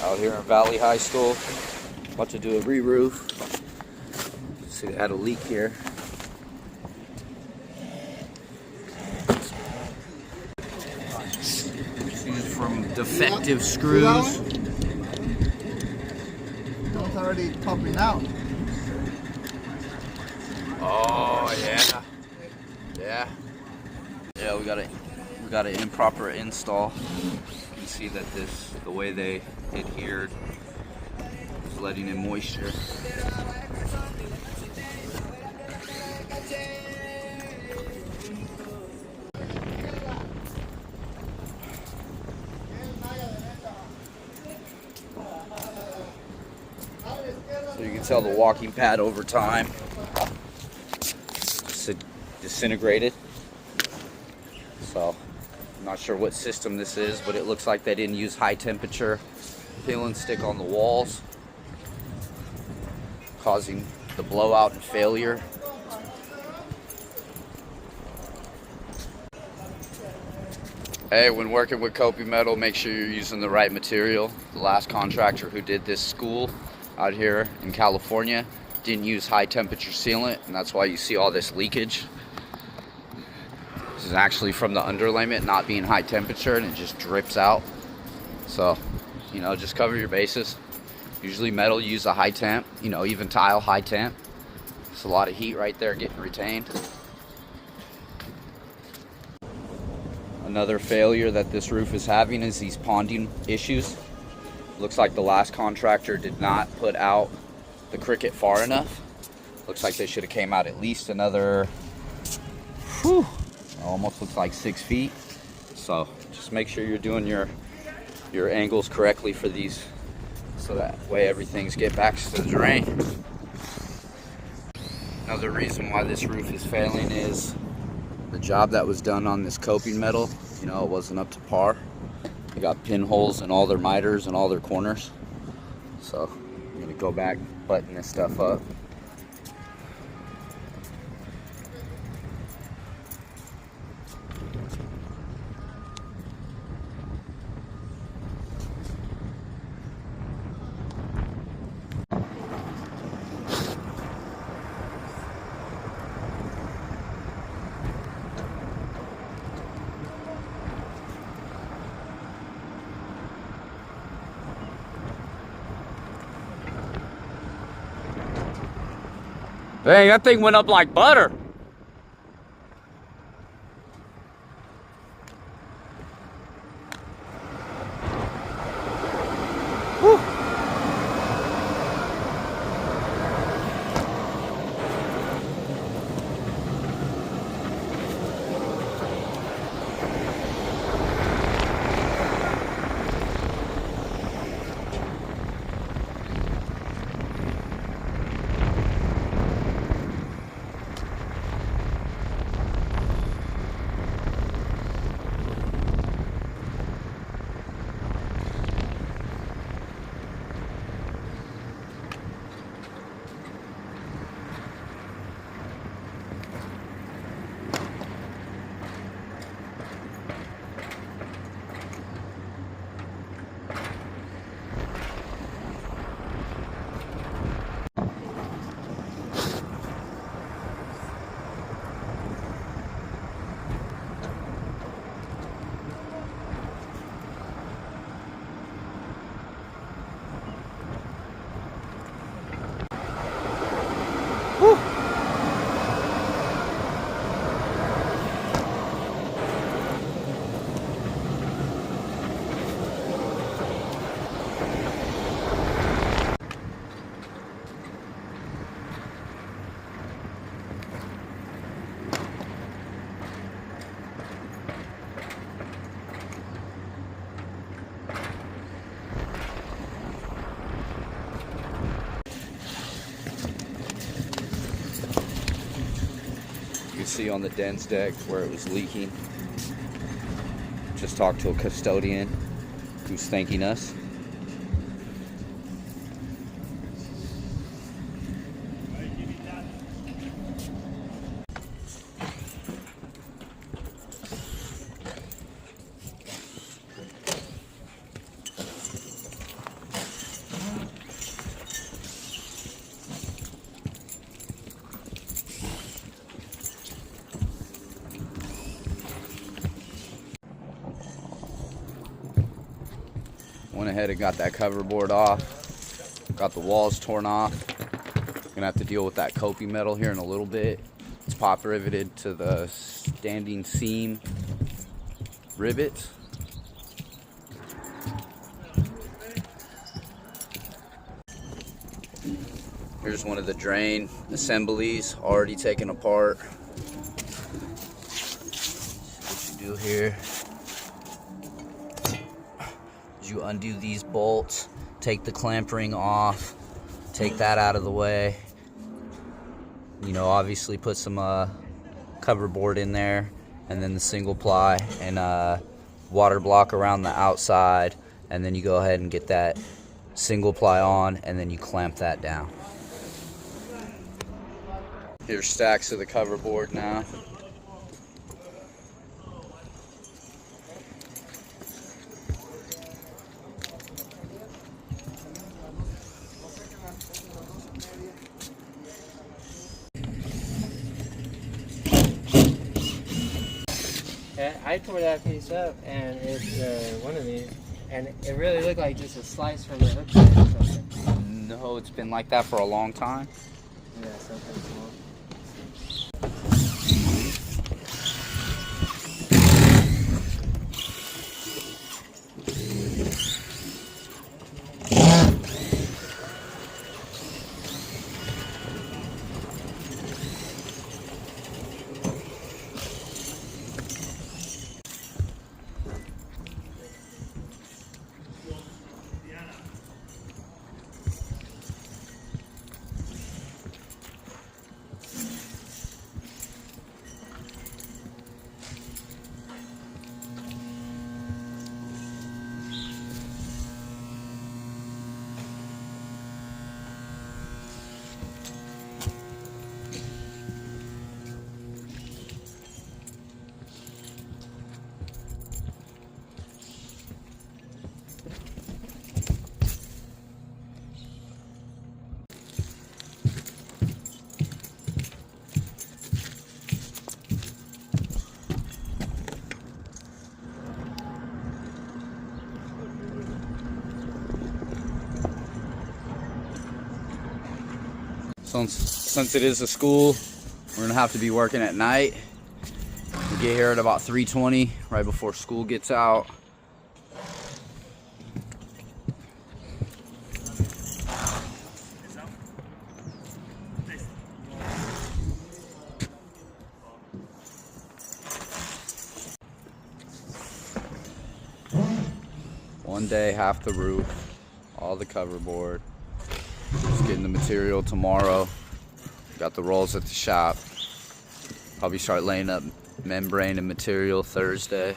Out here in Valley High School, about to do a re-roof. See, they had a leak here. These from defective screws. It's already popping out. Oh yeah, yeah. We got an improper install. You can see that the way they adhered is letting in moisture. So you can tell the walking pad over time disintegrated. So I'm not sure what system this is, but it looks like they didn't use high temperature peel and stick on the walls, causing the blowout and failure. Hey, when working with coping metal, make sure you're using the right material. The last contractor who did this school out here in California didn't use high temperature sealant, and that's why you see all this leakage. This is actually from the underlayment not being high temperature, and it just drips out. So, you know, just cover your bases. Usually metal use a high temp, you know, even tile high temp. It's a lot of heat right there getting retained. Another failure that this roof is having is these ponding issues. Looks like the last contractor did not put out the cricket far enough. Looks like they should have came out at least another, almost looks like 6 feet. So just make sure you're doing your angles correctly for these, so that way everything's get back to the drain. Another reason why this roof is failing is the job that was done on this coping metal, you know, it wasn't up to par. They got pinholes in all their miters and all their corners. So I'm gonna go back, button this stuff up. Dang, that thing went up like butter. Whew. You can see on the dense deck where it was leaking. Just talked to a custodian who's thanking us. Went ahead and got that cover board off. Got the walls torn off. Gonna have to deal with that coping metal here in a little bit. It's pop riveted to the standing seam rivets. Here's one of the drain assemblies already taken apart. What you do here is you undo these bolts, take the clamp ring off, take that out of the way. You know, obviously put some cover board in there, and then the single ply and water block around the outside, and then you go ahead and get that single ply on, and then you clamp that down. Here's stacks of the cover board now. I tore that piece up, and it's one of these, and it really looked like just a slice from the hook side or something. No, it's been like that for a long time. Yeah, something small. Since it is a school, we're gonna have to be working at night. We get here at about 3:20, right before school gets out. One day, half the roof, all the cover board. Just getting the material tomorrow. Got the rolls at the shop. Probably start laying up membrane and material Thursday.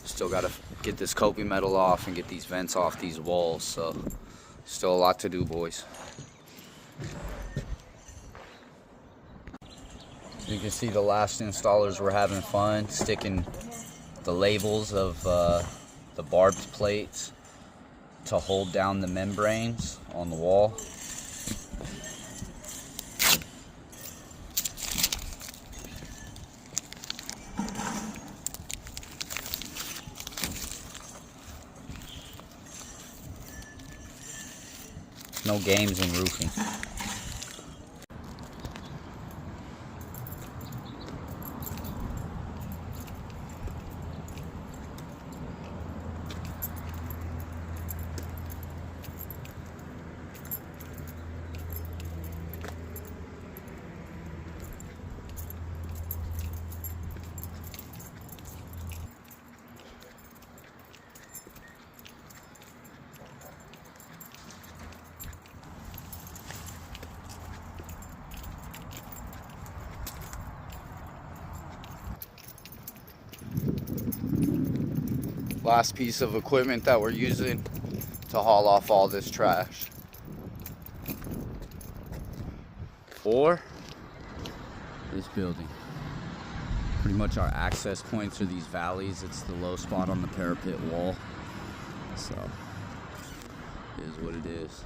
Still got to get this coping metal off and get these vents off these walls. So still a lot to do, boys. You can see the last installers were having fun sticking the labels of the barbed plates to hold down the membranes on the wall. No games in roofing. Last piece of equipment that we're using to haul off all this trash. For this building. Pretty much our access points are these valleys. It's the low spot on the parapet wall. So, it is what it is.